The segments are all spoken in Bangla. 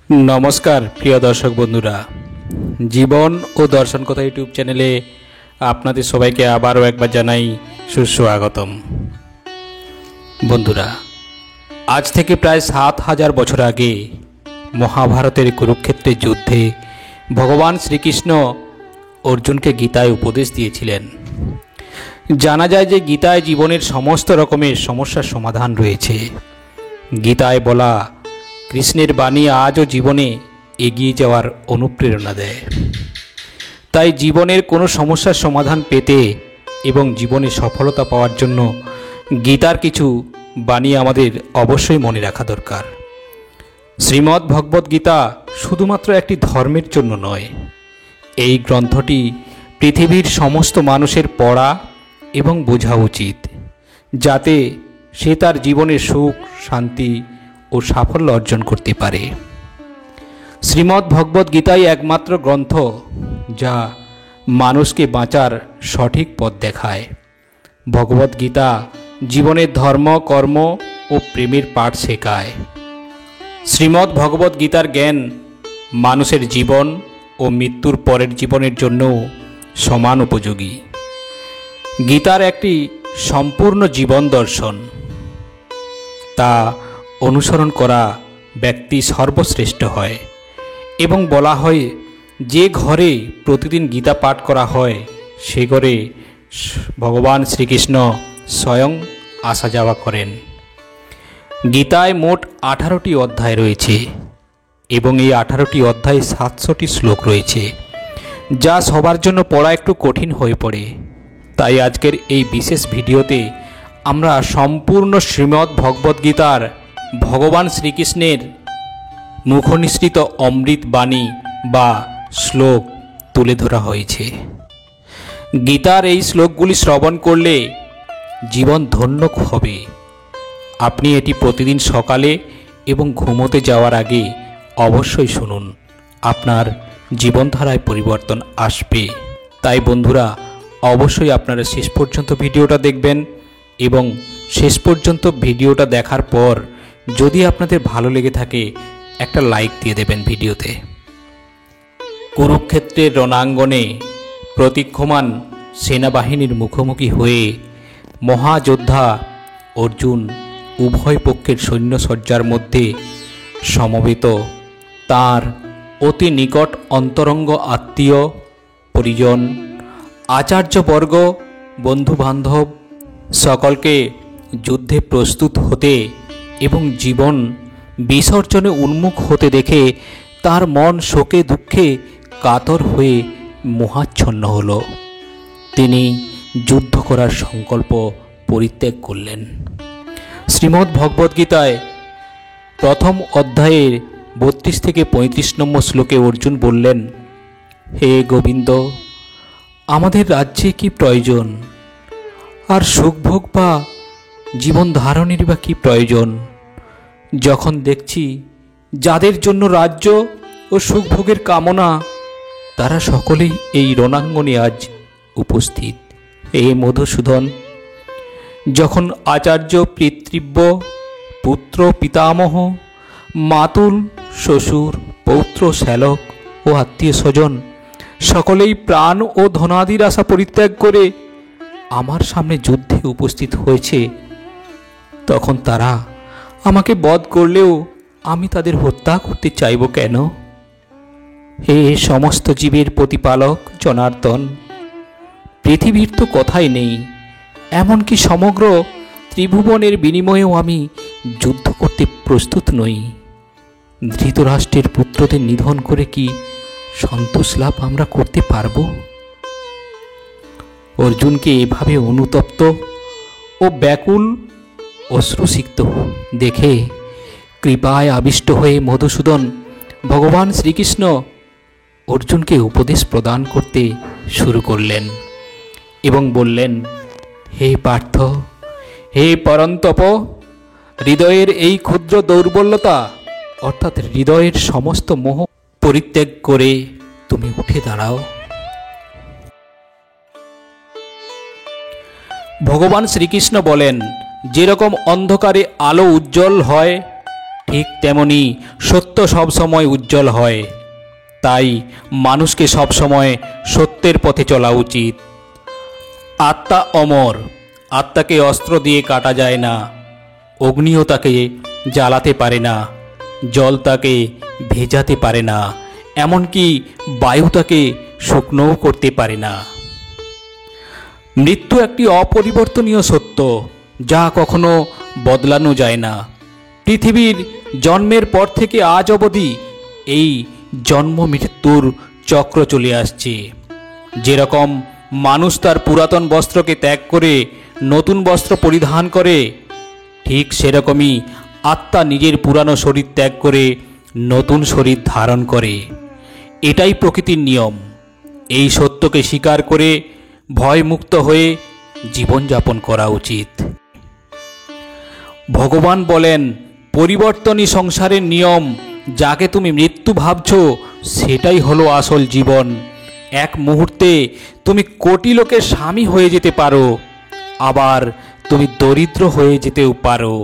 नमस्कार प्रिय दर्शक बंधुरा जीवन और दर्शन कथा यूट्यूब चैनेले आपनादेर सबाइके आबारो एकबार जानाई सुस्वागतम। बंधुरा आज थेके प्राय 7000 बछर आगे महाभारतेर कुरुक्षेत्रेर युद्धे भगवान श्रीकृष्ण अर्जुन के गीताय उपदेश दिएछिलेन। जाना जाय जे गीताय जीवनेर समस्त रकमेर समस्यार समाधान रयेछे। गीताय बला कृष्णेर बाणी आजो जीवने एगिए जावार अनुप्रेरणा देय। ताई जीवनेर कोनो समस्यार समाधान पेते एवं जीवने सफलता पाওয়ার জন্য गीतार किछु बाणी आमादेर अवश्यई मने राखा दरकार। श्रीमद् भगवत गीता शुधुमात्र एकटी धर्मेर जন্য नय, এই গ্রন্থটি পৃথিবীর সমস্ত মানুষের পড়া এবং বোঝা উচিত, যাতে সে তার জীবনে সুখ শান্তি और साफल्य अर्जन करते पारे। श्रीमद् भगवत गीताई एकमात्र ग्रंथ जा मानुष के बाँचार सठिक पथ देखाय। भगवत गीता जीवनेर धर्म कर्म और प्रेमेर पाठ शेखाय। श्रीमद् भगवत गीतार ज्ञान मानुषेर जीवन और मृत्युर परेर जीवनेर जन्य समान उपयोगी। गीतार एकटी सम्पूर्ण जीवन दर्शन, ता अनुसरण करा व्यक्ति सर्वश्रेष्ठ है एवं बला है जे घरे प्रतिदिन गीता पाठ करा है से घरे भगवान श्रीकृष्ण स्वयं आसा जावा करें। गीताय मोट 18टी अध्याय रयेछे एवं এই 18टी अध्याय 700टी श्लोक रयेछे, जा सबार जन्य पढ़ा एकटु कठिन हये पड़े। ताई आजकेर এই विशेष भिडियोते आमरा सम्पूर्ण श्रीमद् भगवत गीतार भगवान श्रीकृष्णेर मुखनिसृत अमृत बाणी बा श्लोक तुले धरा हयेछे। गीतार এই श्लोकगुली श्रवण करले जीवन धन्य हबे। आपनी एटी प्रतिदिन सकाले एवं घुमोते जाওয়ার आगे अवश्यई शुनुन, आपनार जीवनधाराय परिवर्तन आसबे। ताई बंधुरा अवश्यई आपनारा शेष पर्यन्त भिडियोटा देखबेन एवं शेष पर्यन्त भिडियोटा देखार पर যদি আপনাদের ভালো লেগে থাকে একটা লাইক দিয়ে দেবেন ভিডিওতে। কুরুক্ষেত্রের রণাঙ্গনে প্রতীক্ষমান সেনাবাহিনীর মুখোমুখি হয়ে মহাযোদ্ধা অর্জুন উভয় পক্ষের সৈন্যসজ্জার মধ্যে সমবেত তার অতি নিকট অন্তরঙ্গ আত্মীয় পরিজন আচার্যবর্গ বন্ধুবান্ধব সকলকে যুদ্ধে প্রস্তুত হতে এবং জীবন বিসর্জনে উন্মুখ হতে দেখে তার মন শোকে দুঃখে কাতর হয়ে মোহাচ্ছন্ন হলো। তিনি যুদ্ধ করার সংকল্প পরিত্যাগ করলেন। শ্রীমদ্ ভগবত গীতায় প্রথম অধ্যায়ের 32 থেকে 35 নম্বর শ্লোকে অর্জুন বললেন, হে গোবিন্দ, আমাদের রাজ্যে কি প্রয়োজন, আর সুখভোগ বা জীবন ধারণের বা কি প্রয়োজন, যখন দেখছি যাদের জন্য রাজ্য ও সুখভোগের কামনা তারা সকলেই এই রণাঙ্গনে আজ উপস্থিত। হে মধুসূদন, যখন আচার্য পিতৃব্য পুত্র পিতামহ মাতুল শ্বশুর পৌত্র শ্যালক ও আত্মীয় স্বজন সকলেই প্রাণ ও ধনাদির আশা পরিত্যাগ করে আমার সামনে যুদ্ধে উপস্থিত হয়েছে, তখন তারা আমাকে বধ করলেও আমি তাদের হত্যা করতে চাইব কেন? হে সমস্ত জীবের প্রতিপালক জনার্দন, পৃথিবীর তো কথাই নেই, এমনকি সমগ্র ত্রিভুবনের বিনিময়েও আমি যুদ্ধ করতে প্রস্তুত নই। ধৃতরাষ্ট্রের পুত্রদের নিধন করে কি সন্তোষ লাভ আমরা করতে পারব? অর্জুনকে এভাবে অনুতপ্ত ও ব্যাকুল অশ্রুসিক্ত দেখে কৃপায় আবিষ্ট হয়ে মধুসূদন ভগবান শ্রীকৃষ্ণ অর্জুনকে উপদেশ প্রদান করতে শুরু করলেন এবং বললেন, হে পার্থ, হে পরন্তপ, হৃদয়ের এই ক্ষুদ্র দৌর্বল্যতা অর্থাৎ হৃদয়ের সমস্ত মোহ পরিত্যাগ করে তুমি উঠে দাঁড়াও। ভগবান শ্রীকৃষ্ণ বলেন, যেরকম অন্ধকারে আলো উজ্জ্বল হয় ঠিক তেমনি সত্য সবসময় উজ্জ্বল হয়। তাই মানুষকে সবসময় সত্যের পথে চলা উচিত। আত্মা অমর, আত্মাকে অস্ত্র দিয়ে কাটা যায় না, অগ্নিও তাকে জ্বালাতে পারে না, জল তাকে ভেজাতে পারে না, এমনকি বায়ু তাকে শুকনোও করতে পারে না। মৃত্যু একটি অপরিবর্তনীয় সত্য, যা কখনো বদলানো যায় না। পৃথিবীর জন্মের পর থেকে আজ অবধি এই জন্ম মৃত্যুর চক্র চলে আসছে। যেরকম মানুষ তার পুরাতন বস্ত্রকে ত্যাগ করে নতুন বস্ত্র পরিধান করে, ঠিক সেরকমই আত্মা নিজের পুরানো শরীর ত্যাগ করে নতুন শরীর ধারণ করে। এটাই প্রকৃতির নিয়ম। এই সত্যকে স্বীকার করে ভয়মুক্ত হয়ে জীবনযাপন করা উচিত। ভগবান বলেন, পরিবর্তনই সংসারের নিয়ম। যাকে তুমি মৃত্যু ভাবছ, সেটাই হলো আসল জীবন। এক মুহূর্তে তুমি কোটি লোকের স্বামী হয়ে যেতে পারো, আবার তুমি দরিদ্র হয়ে যেতেও পারো।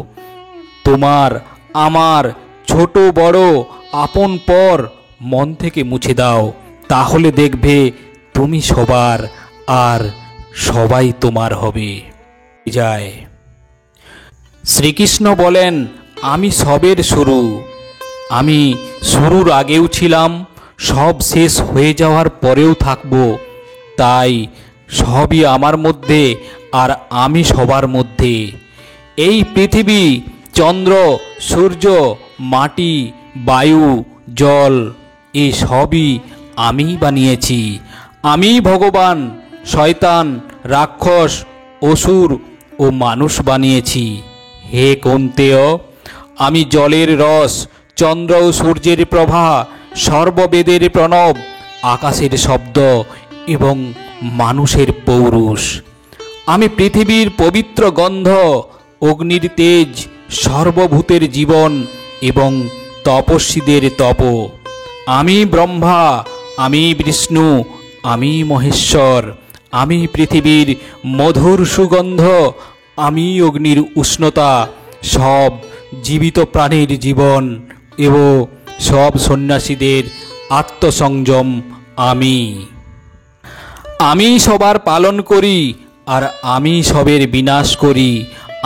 তোমার, আমার, ছোট বড়, আপন পর মন থেকে মুছে দাও, তাহলে দেখবে তুমি সবার আর সবাই তোমার হবে। যায় শ্রীকৃষ্ণ বলেন, আমি সবের শুরু। আমি শুরুর আগেও ছিলাম, সব শেষ হয়ে যাওয়ার পরেও থাকব। তাই সবই আমার মধ্যে আর আমি সবার মধ্যে। এই পৃথিবী, চন্দ্র, সূর্য, মাটি, বায়ু, জল, এই সবই আমিই বানিয়েছি। আমিই ভগবান, শয়তান, রাক্ষস, অসুর ও মানুষ বানিয়েছি। হে কৌন্তেয়, আমি জলের রস, চন্দ্র ও সূর্যের প্রভা, সর্ববেদের প্রণব, আকাশের শব্দ এবং মানুষের পৌরুষ। আমি পৃথিবীর পবিত্র গন্ধ, অগ্নির তেজ, সর্বভূতের জীবন এবং তপস্বীদের তপ। আমি ব্রহ্মা, আমি বিষ্ণু, আমি মহেশ্বর। আমি পৃথিবীর মধুর সুগন্ধ, আমি অগ্নির উষ্ণতা, সব জীবিত প্রাণীর জীবন এবং সব সন্ন্যাসীদের আত্মসংযম। আমি সবার পালন করি আর আমি সবের বিনাশ করি।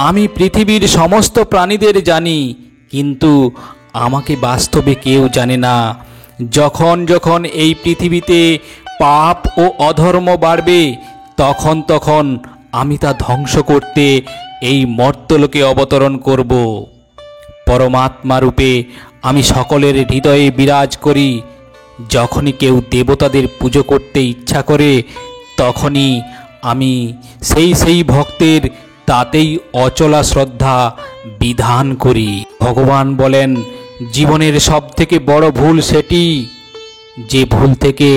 আমি পৃথিবীর সমস্ত প্রাণীদের জানি, কিন্তু আমাকে বাস্তবে কেউ জানে না। যখন যখন এই পৃথিবীতে পাপ ও অধর্ম বাড়বে, তখন তখন আমি তা ধ্বংস করতে এই মর্ত্যলোকে অবতরণ করব। পরমাত্মা রূপে আমি সকলের হৃদয়ে বিরাজ করি। যখনই কেউ দেবতাদের পুজো করতে ইচ্ছা করে, তখনই আমি সেই ভক্তের তাতেই অচলা শ্রদ্ধা বিধান করি। ভগবান বলেন, জীবনের সবথেকে বড় ভুল সেটি, যে ভুল থেকে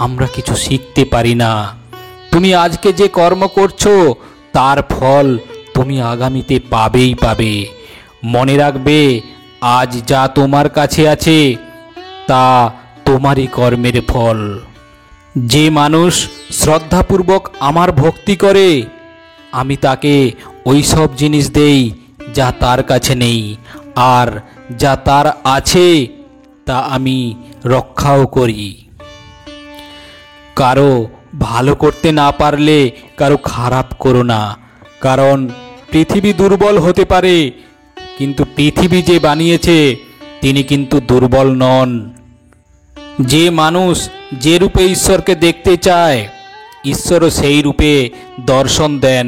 আমরা কিছু শিখতে পারি না। তুমি আজকে যে কর্ম করছো, তার ফল তুমি আগামীতে পাবেই পাবে। মনে রাখবে, আজ যা তোমার কাছে আছে তা তোমারই কর্মের ফল। যে মানুষ শ্রদ্ধাপূর্বক আমার ভক্তি করে, আমি তাকে ওই সব জিনিস দেই যা তার কাছে নেই, আর যা তার আছে তা আমি রক্ষাও করি। কারো ভালো করতে না পারলে কারো খারাপ করো না, কারণ পৃথিবী দুর্বল হতে পারে, কিন্তু পৃথিবী যে বানিয়েছে তিনি কিন্তু দুর্বল নন। যে মানুষ যে রূপে ঈশ্বরকে দেখতে চায়, ঈশ্বরও সেই রূপে দর্শন দেন।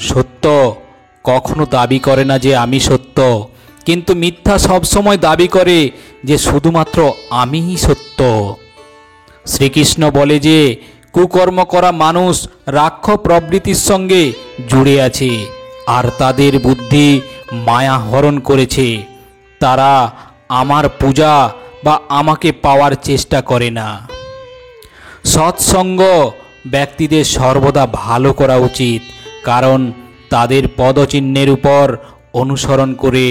সত্য কখনো দাবি করে না যে আমি সত্য, কিন্তু মিথ্যা সবসময় দাবি করে যে শুধুমাত্র আমিই সত্য। শ্রীকৃষ্ণ বলে যে কুকর্ম করা মানুষ রাক্ষস প্রবৃত্তির সঙ্গে জুড়ে আছে, আর তাদের বুদ্ধি মায়া হরণ করেছে। তারা আমার পূজা বা আমাকে পাওয়ার চেষ্টা করে না। সৎসঙ্গ ব্যক্তিদের সর্বদা ভালো করা উচিত, কারণ তাদের পদচিহ্নের উপর অনুসরণ করে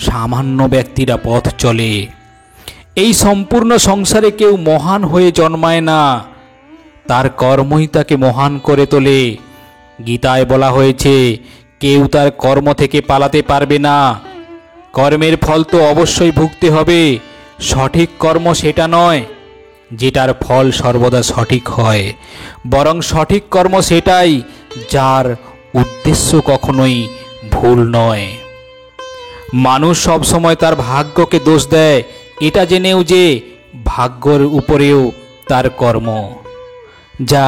সামান্য ব্যক্তিরা পথ চলে। এই সম্পূর্ণ সংসারে কেউ মহান হয়ে জন্মায় না, তার কর্মই তাকে মহান করে তোলে। গীতায় বলা হয়েছে, কেউ তার কর্ম থেকে পালাতে পারবে না, কর্মের ফল তো অবশ্যই ভুগতে হবে। সঠিক কর্ম সেটা নয় যেটার ফল সর্বদা সঠিক হয়, বরং সঠিক কর্ম সেটাই যার উদ্দেশ্য কখনোই ভুল নয়। মানুষ সবসময় তার ভাগ্যকে দোষ দেয়, এটা জেনেও যে ভাগ্যের উপরেও তার কর্ম, যা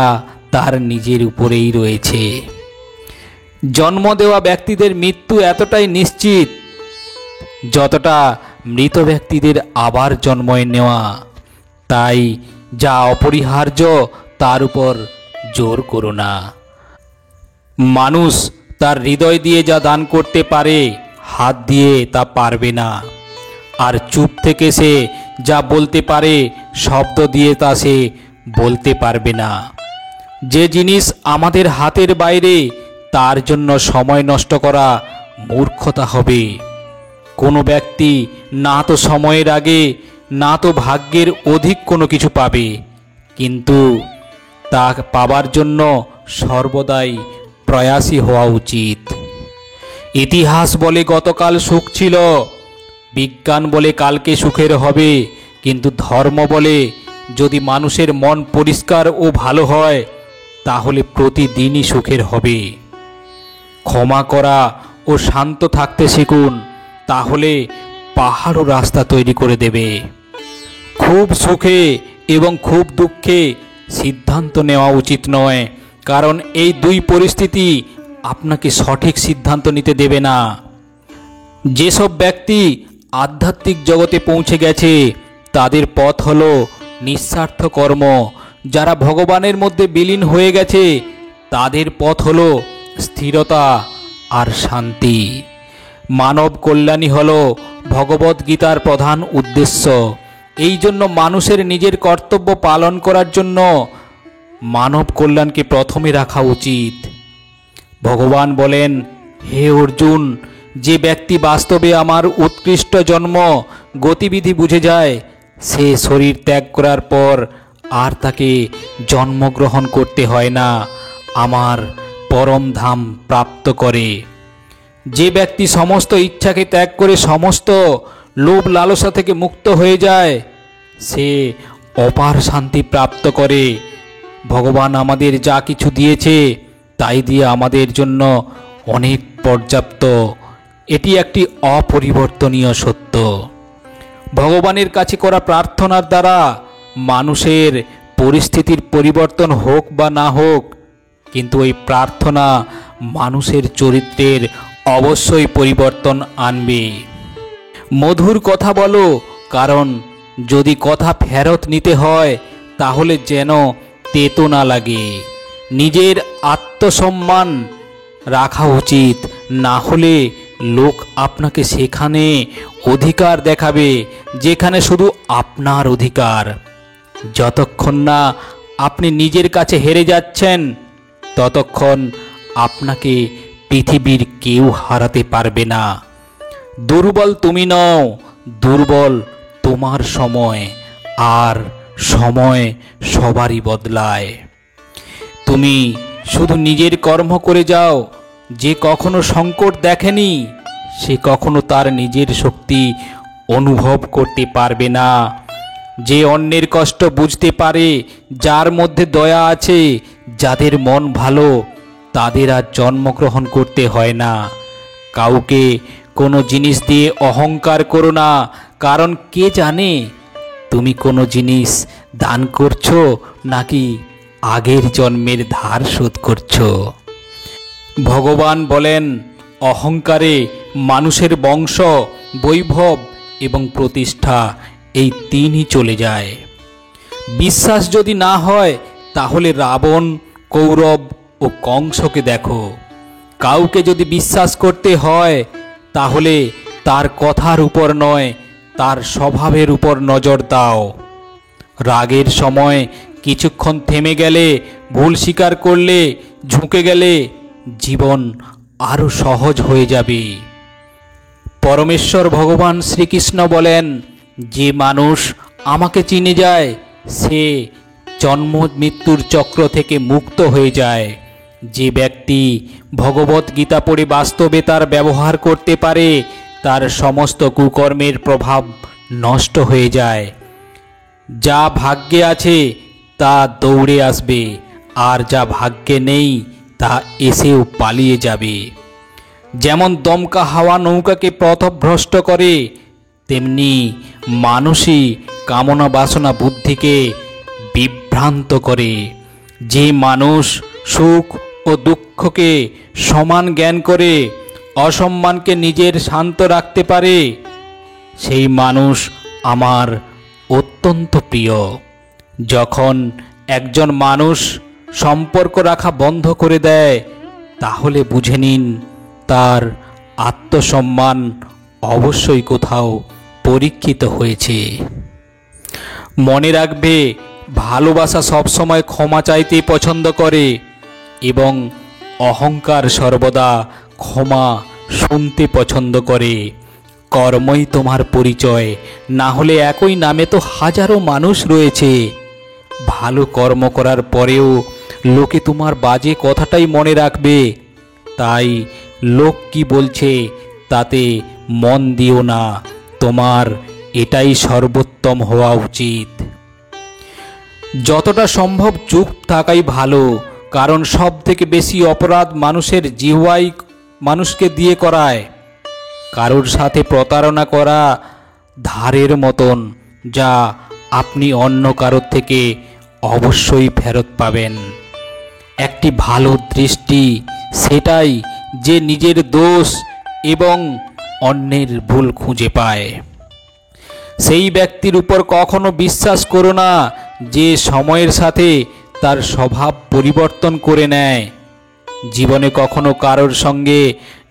তার নিজের উপরেই রয়েছে। জন্ম দেওয়া ব্যক্তিদের মৃত্যু এতটাই নিশ্চিত যতটা মৃত ব্যক্তিদের আবার জন্ম নেওয়া। তাই যা অপরিহার্য তার উপর জোর করো না। মানুষ তার হৃদয় দিয়ে যা দান করতে পারে, হাত দিয়ে তা পারবে না। আর চুপ থেকে সে যা বলতে পারে, শব্দ দিয়ে তা সে বলতে পারবে না। যে জিনিস আমাদের হাতের বাইরে, তার জন্য সময় নষ্ট করা মূর্খতা হবে। কোনো ব্যক্তি না তো সময়ের আগে না তো ভাগ্যের অধিক কোনো কিছু পাবে, কিন্তু তা পাবার জন্য সর্বদাই প্রয়াসী হওয়া উচিত। ইতিহাস বলে গতকাল সুখ ছিল, বিজ্ঞান বলে কালকে সুখের হবে, কিন্তু ধর্ম বলে যদি মানুষের মন পরিষ্কার ও ভালো হয় তাহলে প্রতিদিনই সুখের হবে। ক্ষমা করা ও শান্ত থাকতে শিখুন, তাহলে পাহাড়ও রাস্তা তৈরি করে দেবে। খুব সুখে এবং খুব দুঃখে সিদ্ধান্ত নেওয়া উচিত নয়, কারণ এই দুই পরিস্থিতি আপনাকে সঠিক সিদ্ধান্ত নিতে দেবে না। যেসব ব্যক্তি আধ্যাত্মিক জগতে পৌঁছে গেছে তাদের পথ হলো নিঃস্বার্থ কর্ম। যারা ভগবানের মধ্যে বিলীন হয়ে গেছে তাদের পথ হলো স্থিরতা আর শান্তি। মানব কল্যাণই হলো ভগবদ্গীতার প্রধান উদ্দেশ্য। এই জন্য মানুষের নিজের কর্তব্য পালন করার জন্য মানব কল্যাণকে প্রথমে রাখা উচিত। ভগবান বলেন, হে অর্জুন, যে ব্যক্তি বাস্তবে আমার উৎকৃষ্ট জন্ম গতিবিধি বুঝে যায়, সে শরীর ত্যাগ করার পর আর তাকে জন্মগ্রহণ করতে হয় না, আমার পরম ধাম প্রাপ্ত করে। যে ব্যক্তি সমস্ত ইচ্ছাকে ত্যাগ করে সমস্ত লোভ লালসা থেকে মুক্ত হয়ে যায়, সে অপার শান্তি প্রাপ্ত করে। ভগবান আমাদের যা কিছু দিয়েছে তাই দিয়ে আমাদের জন্য অনেক পর্যাপ্ত। এটি একটি অপরিবর্তনীয় সত্য। ভগবানের কাছে করা প্রার্থনার দ্বারা মানুষের পরিস্থিতির পরিবর্তন হোক বা না হোক, কিন্তু এই প্রার্থনা মানুষের চরিত্রের অবশ্যই পরিবর্তন আনবে। মধুর কথা বলো, কারণ যদি কথা ফেরত নিতে হয় তাহলে যেন তেতো না লাগে। নিজের আত্মসম্মান রাখা উচিত, না হলে লোক আপনাকে সেখানে অধিকার দেখাবে যেখানে শুধু আপনার অধিকার। যতক্ষণ না আপনি নিজের কাছে হেরে যাচ্ছেন ততক্ষণ আপনাকে পৃথিবীর কেউ হারাতে পারবে না। দুর্বল তুমি নও, দুর্বল তোমার সময়, আর সময় সবারই বদলায়। তুমি শুধু নিজের কর্ম করে যাও। যে কখনো সংকট দেখেনি সে কখনো তার নিজের শক্তি অনুভব করতে পারবে না। যে অন্যের কষ্ট বুঝতে পারে, যার মধ্যে দয়া আছে, যাদের মন ভালো, তাদের আর জন্মগ্রহণ করতে হয় না। কাউকে কোনো জিনিস দিয়ে অহংকার করো না, কারণ কে জানে তুমি কোনো জিনিস দান করছো নাকি আগের জন্মের ধার শোধ করছো। ভগবান বলেন, অহংকারে মানুষের বংশ, বৈভব এবং প্রতিষ্ঠা এই তিনই চলে যায়। বিশ্বাস যদি না হয় তাহলে রাবণ, কৌরব ও কংসকে দেখো। কাউকে যদি বিশ্বাস করতে হয় তাহলে তার কথার উপর নয়, তার স্বভাবের উপর নজর দাও। রাগের সময় কিছুক্ষণ থেমে গেলে, ভুল স্বীকার করলে, ঝুঁকে গেলে জীবন আরো সহজ হয়ে যাবে। পরমেশ্বর ভগবান শ্রীকৃষ্ণ বলেন, যে মানুষ আমাকে চিনে যায় সে জন্ম মৃত্যুর চক্র থেকে মুক্ত হয়ে যায়। যে ব্যক্তি ভগবত গীতা পড়ে বাস্তবে তার ব্যবহার করতে পারে তার সমস্ত কুকর্মের প্রভাব নষ্ট হয়ে যায়। যা ভাগ্যে আছে তা দৌড়ে আসবে, আর যা ভাগ্যে নেই তা এসেও পালিয়ে যাবে। যেমন দমকা হাওয়া নৌকাকে পথভ্রষ্ট করে, তেমনি মানুষই কামনা বাসনা বুদ্ধিকে বিভ্রান্ত করে। যে মানুষ সুখ ও দুঃখকে সমান জ্ঞান করে অসম্মানকে নিজের শান্ত রাখতে পারে, সেই মানুষ আমার অত্যন্ত প্রিয়। যখন একজন মানুষ সম্পর্ক রাখা বন্ধ করে দেয়, তাহলে বুঝে নিন তার আত্মসম্মান অবশ্যই কোথাও পরীক্ষিত হয়েছে। মনে রাখবে, ভালোবাসা সবসময় ক্ষমা চাইতে পছন্দ করে এবং অহংকার সর্বদা ক্ষমা শুনতে পছন্দ করে। কর্মই তোমার পরিচয়, না হলে একই নামে তো হাজারো মানুষ রয়েছে। ভালো কর্ম করার পরেও লোকে তোমার বাজে কথাটাই মনে রাখবে। তাই লোক কি বলছে তাতে মন দিও না, তোমার এটাই সর্বোত্তম হওয়া উচিত। যতটা সম্ভব চুপ থাকাই ভালো, কারণ সব থেকে বেশি অপরাধ মানুষের জিহ্বাই মানুষকে দিয়ে করায়। কারোর সাথে প্রতারণা করা ধারের মতন, যা আপনি অন্য কারোর থেকে অবশ্যই ফেরত পাবেন। একটি ভালো দৃষ্টি সেটাই যে নিজের দোষ এবং অন্যের ভুল খুঁজে পায়। সেই ব্যক্তির উপর কখনো বিশ্বাস করো না যে সময়ের সাথে তার স্বভাব পরিবর্তন করে নেয়। জীবনে কখনো কারোর সঙ্গে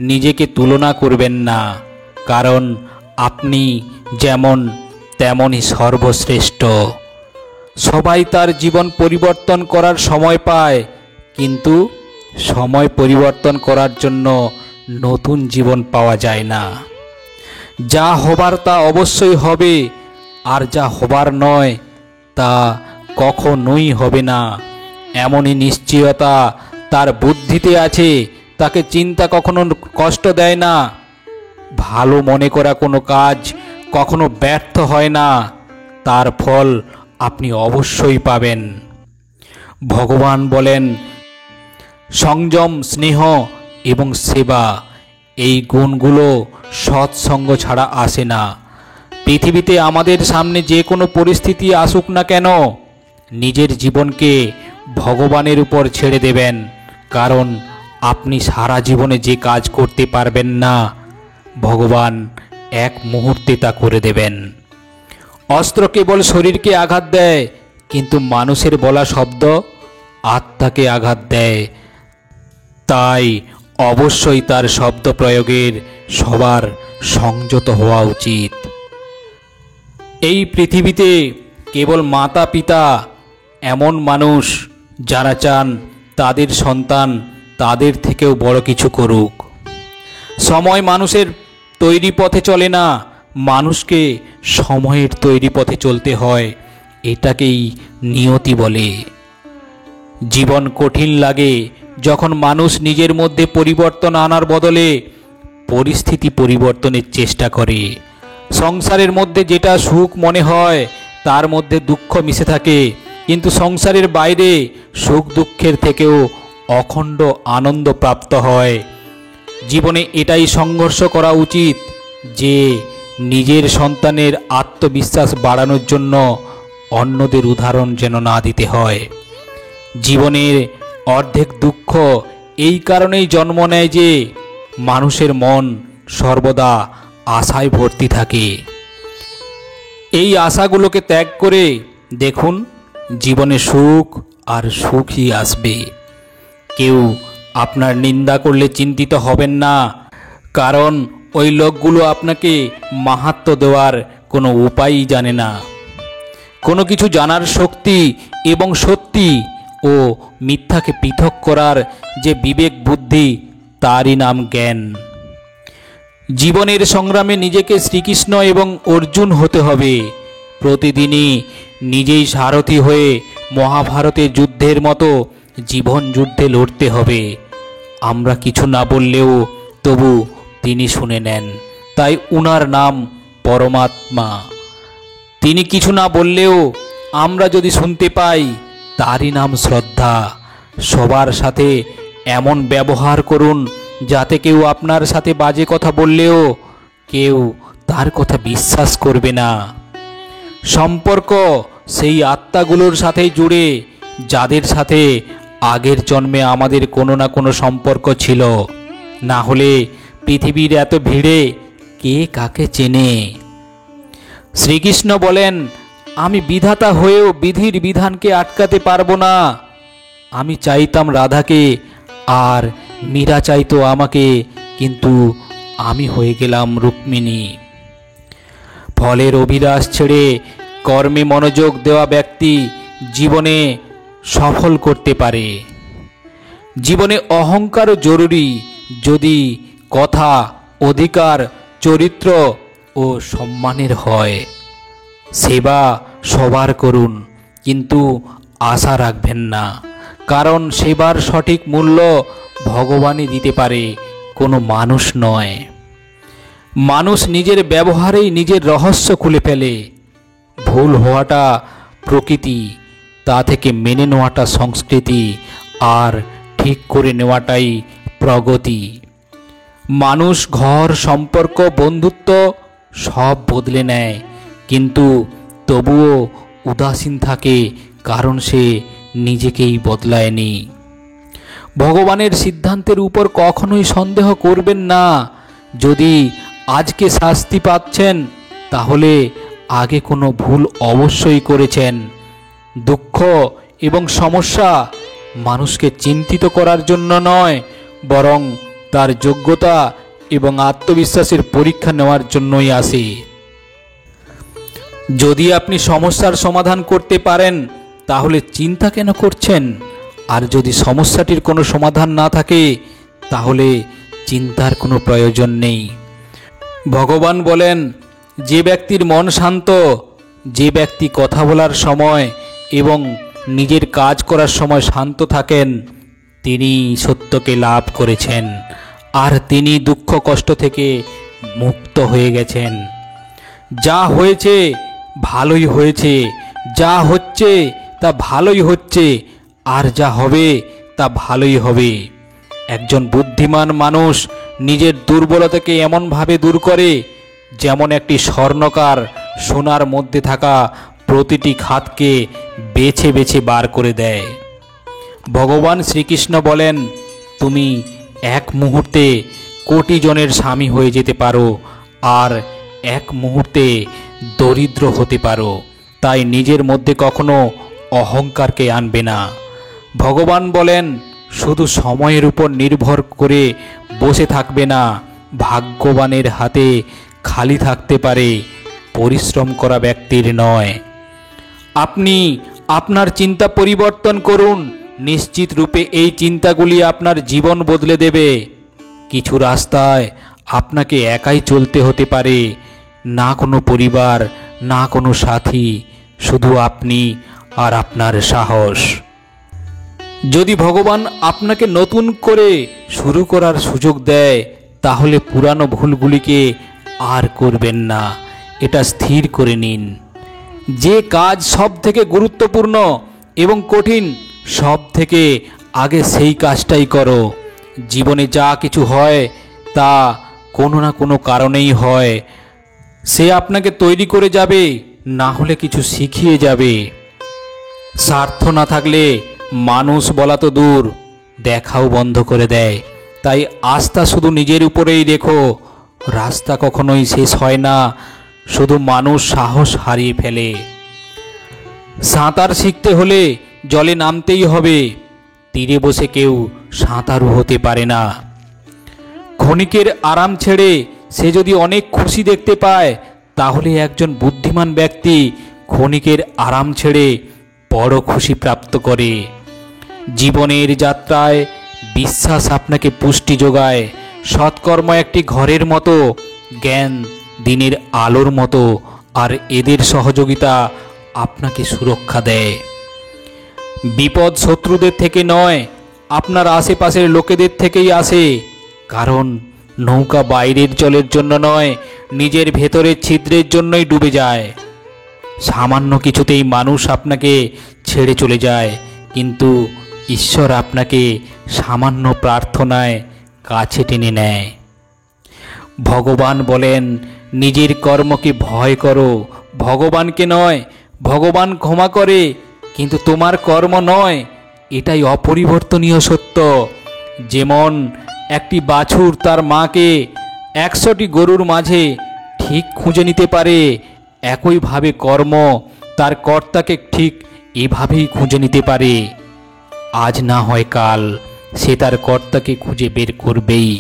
নিজেকে তুলনা করবেন না, কারণ আপনি যেমন তেমনই সর্বশ্রেষ্ঠ। সবাই তার জীবন পরিবর্তন করার সময় পায়, কিন্তু সময় পরিবর্তন করার জন্য নতুন জীবন পাওয়া যায় না। যা হবার তা অবশ্যই হবে, আর যা হবার নয় তা কখনোই হবে না। এমনই নিশ্চয়তা তার বুদ্ধিতে আছে, তাকে চিন্তা কখনো কষ্ট দেয় না। ভালো মনে করা কোনো কাজ কখনো ব্যর্থ হয় না, তার ফল আপনি অবশ্যই পাবেন। ভগবান বলেন, সংযম, স্নেহ এবং সেবা, এই গুণগুলো সৎসঙ্গ ছাড়া আসে না। পৃথিবীতে আমাদের সামনে যে কোনো পরিস্থিতি আসুক না কেন, নিজের জীবনকে ভগবানের উপর ছেড়ে দেবেন, কারণ আপনি সারা জীবনে যে কাজ করতে পারবেন না, ভগবান এক মুহূর্তে তা করে দেবেন। অস্ত্র কেবল শরীরকে আঘাত দেয়, কিন্তু মানুষের বলা শব্দ আত্মাকে আঘাত দেয়। তাই অবশ্যই তার শব্দ প্রয়োগের সবার সংযত হওয়া উচিত। এই পৃথিবীতে কেবল মাতা পিতা এমন মানুষ যারা চান তাদের সন্তান তাদের থেকেও বড় কিছু করুক। সময় মানুষের তৈরি পথে চলে না, মানুষকে সময়ের তৈরি পথে চলতে হয়। এটাকেই নিয়তি বলে। জীবন কঠিন লাগে যখন মানুষ নিজের মধ্যে পরিবর্তন আনার বদলে পরিস্থিতি পরিবর্তনের চেষ্টা করে। সংসারের মধ্যে যেটা সুখ মনে হয় তার মধ্যে দুঃখ মিশে থাকে, কিন্তু সংসারের বাইরে সুখ দুঃখের থেকেও অখণ্ড আনন্দ প্রাপ্ত হয়। জীবনে এটাই সংঘর্ষ করা উচিত যে নিজের সন্তানের আত্মবিশ্বাস বাড়ানোর জন্য অন্যদের উদাহরণ যেন না দিতে হয়। জীবনের অর্ধেক দুঃখ এই কারণেই জন্ম নেয় যে মানুষের মন সর্বদা আশায় ভর্তি থাকে। এই আশাগুলোকে ত্যাগ করে দেখুন, জীবনে সুখ আর সুখই আসবে। কেউ আপনার নিন্দা করলে চিন্তিত হবেন না, কারণ ওই লোকগুলো আপনাকে মাহাত্ম্য দেওয়ার কোনো উপায়ই জানে না। কোনো কিছু জানার শক্তি এবং সত্যি ও মিথ্যাকে পৃথক করার যে বিবেক বুদ্ধি, তারই নাম জ্ঞান। জীবনের সংগ্রামে নিজেকে শ্রীকৃষ্ণ এবং অর্জুন হতে হবে। প্রতিদিনই নিজেই সারথি হয়ে মহাভারতের যুদ্ধের মতো জীবন যুদ্ধে লড়তে হবে। আমরা কিছু না বললেও তবু তিনি শুনে নেন, তাই উনার নাম পরমাত্মা। তিনি কিছু না বললেও আমরা যদি শুনতে পাই, তারই নাম শ্রদ্ধা। সবার সাথে এমন ব্যবহার করুন যাতে কেউ আপনার সাথে বাজে কথা বললেও কেউ তার কথা বিশ্বাস করবে না। সম্পর্ক সেই আত্মাগুলোর সাথেই জুড়ে যাদের সাথে আগের জন্মে আমাদের কোনো না কোনো সম্পর্ক ছিল। না হলে পৃথিবীর এত ভিড়ে কে কাকে চেনে? শ্রীকৃষ্ণ বলেন, আমি বিধাতা হয়েও বিধির বিধানকে আটকাতে পারবো না। আমি চাইতাম রাধাকে, আর মীরা চাইতো আমাকে, কিন্তু আমি হয়ে গেলাম রুক্মিণী। ফলের অভিলাষ ছেড়ে কর্মে মনোযোগ দেওয়া ব্যক্তি জীবনে সফল করতে পারে। জীবনে অহংকারও জরুরি, যদি কথা, অধিকার, চরিত্র ও সম্মানের হয়। সেবা সবার করুন, কিন্তু আশা রাখবেন না, কারণ সেবার সঠিক মূল্য ভগবানই দিতে পারে, কোনো মানুষ নয়। মানুষ নিজের ব্যবহারেই নিজের রহস্য খুলে ফেলে। ভুল হওয়াটা প্রকৃতি, তা থেকে মেনে নেওয়াটা সংস্কৃতি, আর ঠিক করে নেওয়াটাই প্রগতি। মানুষ ঘর, সম্পর্ক, বন্ধুত্ব সব বদলে নেয়, কিন্তু তবুও উদাসীন থাকে, কারণ সে নিজেকেই বদলায়নি। ভগবানের সিদ্ধান্তের উপর কখনোই সন্দেহ করবেন না। যদি আজকে শাস্তি পাচ্ছেন, তাহলে আগে কোনো ভুল অবশ্যই করেছেন। দুঃখ এবং সমস্যা মানুষকে চিন্তিত করার জন্য নয়, বরং তার যোগ্যতা এবং আত্মবিশ্বাসের পরীক্ষা নেওয়ার জন্যই আসে। যদি আপনি সমস্যার সমাধান করতে পারেন, তাহলে চিন্তা কেন করছেন? আর যদি সমস্যাটির কোনো সমাধান না থাকে, তাহলে চিন্তার কোনো প্রয়োজন নেই। ভগবান বলেন, যে ব্যক্তির মন শান্ত, যে ব্যক্তি কথা বলার সময় এবং নিজের কাজ করার সময় শান্ত থাকেন, তিনি সত্যকে লাভ করেছেন, আর তিনি দুঃখ কষ্ট থেকে মুক্ত হয়ে গেছেন। যা হয়েছে ভালোই হয়েছে, যা হচ্ছে তা ভালোই হচ্ছে, আর যা হবে তা ভালোই হবে। একজন বুদ্ধিমান মানুষ নিজের দুর্বলতাকে এমনভাবে দূর করে, যেমন একটি স্বর্ণকার সোনার মধ্যে থাকা প্রতিটি খাতকে বেছে বেছে বার করে দেয়। ভগবান শ্রীকৃষ্ণ বলেন, তুমি এক মুহূর্তে কোটি জনের স্বামী হয়ে যেতে পারো, আর এক মুহূর্তে দরিদ্র হতে পারো। তাই নিজের মধ্যে কখনো অহংকারকে আনবে না। ভগবান বলেন, শুধু সময়ের উপর নির্ভর করে বসে থাকবে না। ভাগ্যবানের হাতে খালি থাকতে পারে, পরিশ্রম করা ব্যক্তির নয়। আপনি আপনার চিন্তা পরিবর্তন করুন, নিশ্চিত রূপে এই চিন্তাগুলি আপনার জীবন বদলে দেবে। কিছু রাস্তায় আপনাকে একাই চলতে হতে পারে, না কোনো পরিবার, না কোনো সাথী, শুধু আপনি আর আপনার সাহস। যদি ভগবান আপনাকে নতুন করে শুরু করার সুযোগ দেয়, তাহলে পুরানো ভুলগুলিকে আর করবেন না, এটা স্থির করে নিন। যে কাজ সব থেকে গুরুত্বপূর্ণ এবং কঠিন, সব থেকে আগে সেই কাজটাই করো। জীবনে যা কিছু হয় তা কোনো না কোনো কারণেই হয়। সে আপনাকে তৈরি করে যাবে, না হলে কিছু শিখিয়ে যাবে। স্বার্থ না থাকলে মানুষ বলা তো দূর, দেখাও বন্ধ করে দেয়। তাই আস্থা শুধু নিজের উপরেই রেখো। রাস্তা কখনোই শেষ হয় না, শুধু মানুষ সাহস হারিয়ে ফেলে। সাঁতার শিখতে হলে জলে নামতেই হবে, তীরে বসে কেউ সাঁতারু হতে পারে না। ক্ষণিকের আরাম ছেড়ে সে যদি অনেক খুশি দেখতে পায়, তাহলে একজন বুদ্ধিমান ব্যক্তি ক্ষণিকের আরাম ছেড়ে বড় খুশি প্রাপ্ত করে। জীবনের যাত্রায় বিশ্বাস আপনাকে পুষ্টি যোগায়। সৎকর্ম একটি ঘরের মতো, জ্ঞান দিনের আলোর মতো, আর এদের সহযোগিতা আপনাকে সুরক্ষা দেয়। বিপদ শত্রুদের থেকে নয়, আপনার আশেপাশের লোকেদের থেকেই আসে, কারণ নৌকা বাইরের জলের জন্য নয়, নিজের ভেতরের ছিদ্রের জন্যই ডুবে যায়। সামান্য কিছুতেই মানুষ আপনাকে ছেড়ে চলে যায়, কিন্তু ঈশ্বর আপনাকে সামান্য প্রার্থনায় কাছে টেনে নেয়। ভগবান বলেন, নিজের কর্মকে ভয় করো, ভগবানকে নয়। ভগবান ক্ষমা করে, কিন্তু তোমার কর্ম নয়। এটাই অপরিবর্তনীয় সত্য। যেমন একটি বাছুর তার মাকে 100টি গরুর মাঝে ঠিক খুঁজে নিতে পারে, একইভাবে কর্ম তার কর্তাকে ঠিক এভাবেই খুঁজে নিতে পারে। আজ না হয় কাল সে তার কর্তাকে খুঁজে বের করবেই।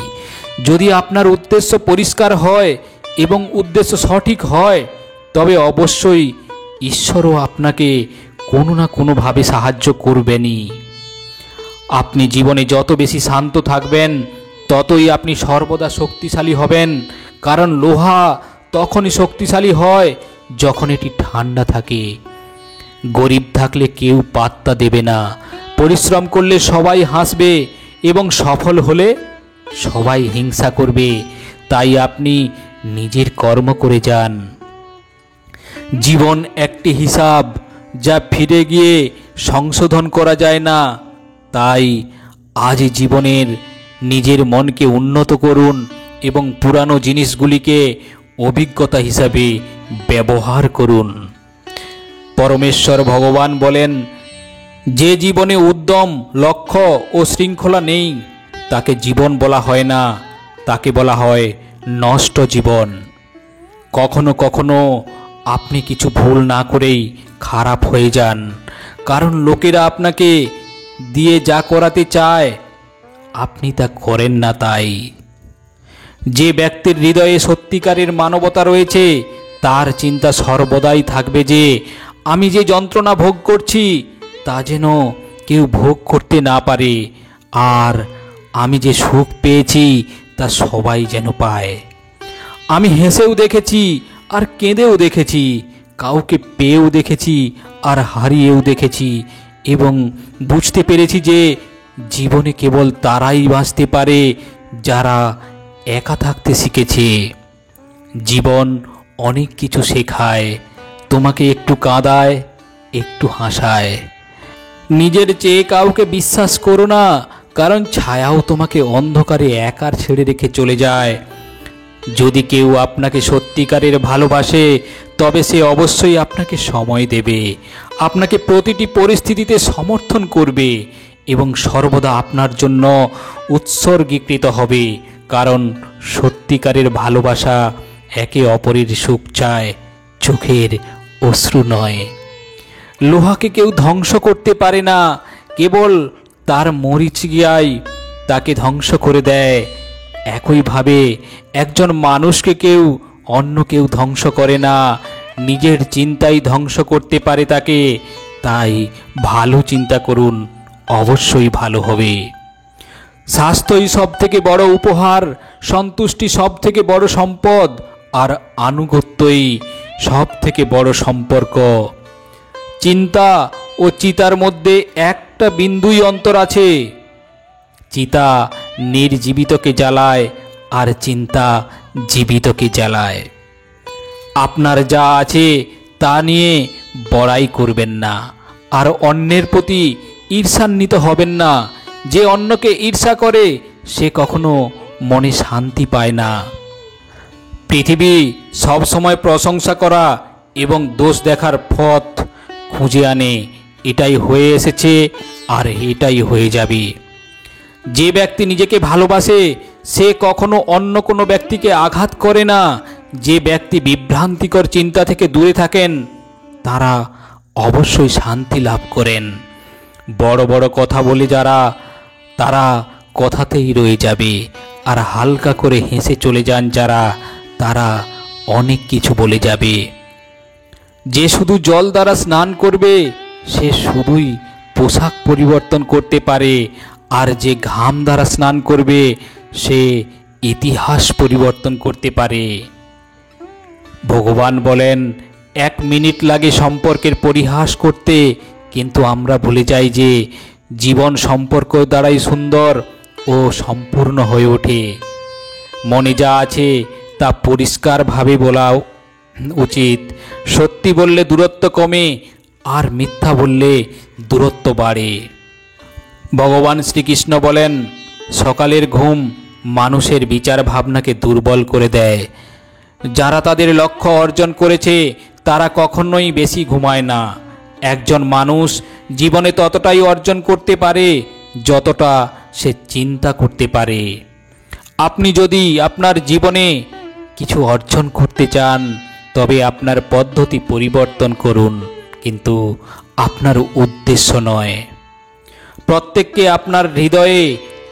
যদি আপনার উদ্দেশ্য পরিষ্কার হয় এবং উদ্দেশ্য সঠিক হয়, তবে অবশ্যই ঈশ্বরও আপনাকে কোনো না কোনোভাবে সাহায্য করবেনই। আপনি জীবনে যত বেশি শান্ত থাকবেন, ততই আপনি সর্বদা শক্তিশালী হবেন। কারণ লোহা তখনই শক্তিশালী হয় যখন এটি ঠান্ডা থাকে। গরিব থাকলে কেউ পাত্তা দেবে না, পরিশ্রম করলে সবাই হাসবে এবং সফল হলে সবাই হিংসা করবে। তাই আপনি নিজের কর্ম করে যান। জীবন একটি হিসাব, যা ফিরে গিয়ে সংশোধন করা যায় না। তাই আজ জীবনের নিজের মনকে উন্নত করুন এবং পুরানো জিনিসগুলিকে অভিজ্ঞতা হিসাবে ব্যবহার করুন। পরমেশ্বর ভগবান বলেন, যে জীবনে উদ্যম, লক্ষ্য ও শৃঙ্খলা নেই, তাকে জীবন বলা হয় না, তাকে বলা হয় নষ্ট জীবন। কখনো কখনো আপনি কিছু ভুল না করেই খারাপ হয়ে যান, কারণ লোকেরা আপনাকে দিয়ে যা করাতে চায় আপনি তা করেন না। তাই যে ব্যক্তির হৃদয়ে সত্যিকারের মানবতা রয়েছে, তার চিন্তা সর্বদাই থাকবে যে আমি যে যন্ত্রণা ভোগ করছি তা যেন কেউ ভোগ করতে না পারে, আর আমি যে সুখ পেয়েছি তা সবাই যেন পায়। আমি হেসেও দেখেছি আর কেঁদেও দেখেছি, কাউকে পেয়েও দেখেছি আর হারিয়েও দেখেছি, এবং বুঝতে পেরেছি যে জীবনে কেবল তারাই বাঁচতে পারে যারা একা থাকতে শিখেছে। জীবন অনেক কিছু শেখায়, তোমাকে একটু কাঁদায়, একটু হাসায়। নিজের চেয়ে কাউকে বিশ্বাস করো না, কারণ ছায়াও তোমাকে অন্ধকারে একার ছেড়ে রেখে চলে যায়। যদি কেউ আপনাকে সত্যিকারের ভালোবাসে, তবে সে অবশ্যই আপনাকে সময় দেবে, আপনাকে প্রতিটি পরিস্থিতিতে সমর্থন করবে এবং সর্বদা আপনার জন্য উৎসর্গীকৃত হবে। কারণ সত্যিকারের ভালোবাসা একে অপরের সুখ চায়, চোখের অশ্রু নয়। লোহাকে কেউ ধ্বংস করতে পারে না, কেবল তার মরিচিয়াই তাকে ধ্বংস করে দেয়। একইভাবে একজন মানুষকে অন্য কেউ ধ্বংস করে না, নিজের চিন্তাই ধ্বংস করতে পারে তাকে। তাই ভালো চিন্তা করুন, অবশ্যই ভালো হবে। স্বাস্থ্যই সব থেকে বড় উপহার, সন্তুষ্টি সব থেকে বড় সম্পদ, আর আনুগত্যই সব থেকে বড় সম্পর্ক। চিন্তা ও চিতার মধ্যে একটা বিন্দুই অন্তর আছে। চিতা নির্জীবিতকে জ্বালায় আর চিন্তা জীবিতকে জ্বালায়। আপনার যা আছে তা নিয়ে বড়াই করবেন না, আর অন্যের প্রতি ঈর্ষান্বিত হবেন না। যে অন্যকে ঈর্ষা করে সে কখনো মনে শান্তি পায় না। পৃথিবী সব সময় প্রশংসা করা এবং দোষ দেখার পথ খুঁজে আনে। এটাই হয়ে এসেছে আর এটাই হয়ে যাবে। যে ব্যক্তি নিজেকে ভালোবাসে সে কখনো অন্য কোনো ব্যক্তিকে আঘাত করে না। যে ব্যক্তি বিভ্রান্তিকর চিন্তা থেকে দূরে থাকেন তারা অবশ্যই শান্তি লাভ করেন। বড় বড় কথা বলে যারা, তারা কথাতেই রয়ে যাবে, আর হালকা করে হেসে চলে যান যারা, তারা অনেক কিছু বলে যাবে। যে শুধু জল দ্বারা স্নান করবে সে শুধুই পোশাক পরিবর্তন করতে পারে, আর যে ঘাম দ্বারা স্নান করবে সে ইতিহাস পরিবর্তন করতে পারে। ভগবান বলেন, 1 মিনিট লাগে সম্পর্কের পরিহাস করতে, কিন্তু আমরা ভুলে যাই যে জীবন সম্পর্ক দ্বারাই সুন্দর ও সম্পূর্ণ হয়ে ওঠে। মনে যা আছে তা পরিষ্কারভাবে বলা উচিত। সত্যি বললে দূরত্ব কমে, আর মিথ্যা বললে দূরত্ব বাড়ে। ভগবান শ্রীকৃষ্ণ বলেন, সকালের ঘুম মানুষের বিচার ভাবনাকে দুর্বল করে দেয়। যারা তাদের লক্ষ্য অর্জন করেছে তারা কখনোই বেশি ঘুমায় না। একজন মানুষ জীবনে ততটাই অর্জন করতে পারে যতটা সে চিন্তা করতে পারে। আপনি যদি আপনার জীবনে কিছু অর্জন করতে চান তবে আপনার পদ্ধতি পরিবর্তন করুন, কিন্তু আপনার উদ্দেশ্য নয়। প্রত্যেককে আপনার হৃদয়ে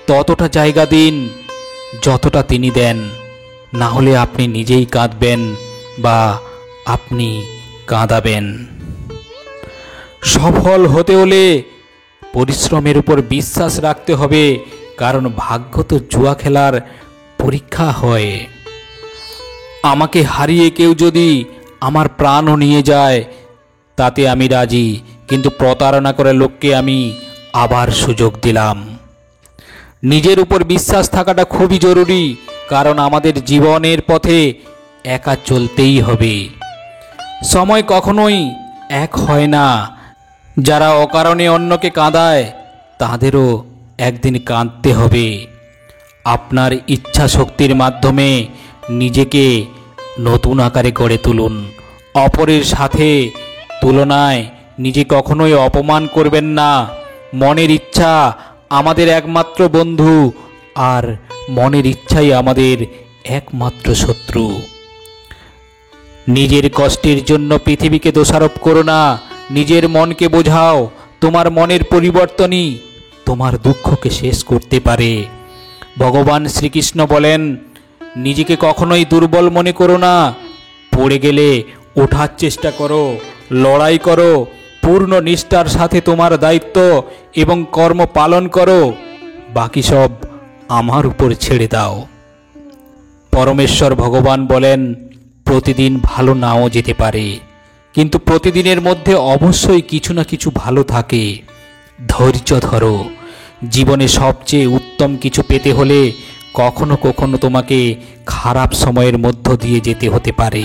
ততটা জায়গা দিন যতটা তিনি দেন, না হলে আপনি নিজেই কাঁদবেন বা আপনি কাঁদাবেন। সফল হতে হলে পরিশ্রমের উপর বিশ্বাস রাখতে হবে, কারণ ভাগ্য তো জুয়া খেলার পরীক্ষা হয়। আমাকে হারিয়ে কেউ যদি আমার প্রাণও নিয়ে যায় তাতে আমি রাজি, কিন্তু প্রতারণা করে লোককে আমি আবার সুযোগ দিলাম। নিজের উপর বিশ্বাস থাকাটা খুবই জরুরি, কারণ আমাদের জীবনের পথে একা চলতেই হবে। সময় কখনোই এক হয় না। যারা অকারণে অন্যকে কাঁদায় তাদেরও একদিন কাঁদতে হবে। আপনার ইচ্ছা শক্তির মাধ্যমে নিজেকে নতুন আকারে গড়ে তুলুন। অপরের সাথে তুলনায় নিজে কখনোই অপমান করবেন না। মনের ইচ্ছা আমাদের একমাত্র বন্ধু, আর মনের ইচ্ছাই আমাদের একমাত্র শত্রু। নিজের কষ্টের জন্য পৃথিবীকে দোষারোপ করো না, নিজের মনকে বোঝাও। তোমার মনের পরিবর্তনই তোমার দুঃখকে শেষ করতে পারে। ভগবান শ্রীকৃষ্ণ বলেন, নিজেকে কখনোই দুর্বল মনে করো না। পড়ে গেলে ওঠার চেষ্টা করো, লড়াই করো, পূর্ণ নিষ্ঠার সাথে তোমার দায়িত্ব এবং কর্ম পালন করো, বাকি সব আমার উপর ছেড়ে দাও। পরমেশ্বর ভগবান বলেন, প্রতিদিন ভালো নাও যেতে পারে, কিন্তু প্রতিদিনের মধ্যে অবশ্যই কিছু না কিছু ভালো থাকে। ধৈর্য ধরো। জীবনে সবচেয়ে উত্তম কিছু পেতে হলে কখনো কখনো তোমাকে খারাপ সময়ের মধ্য দিয়ে যেতে হতে পারে।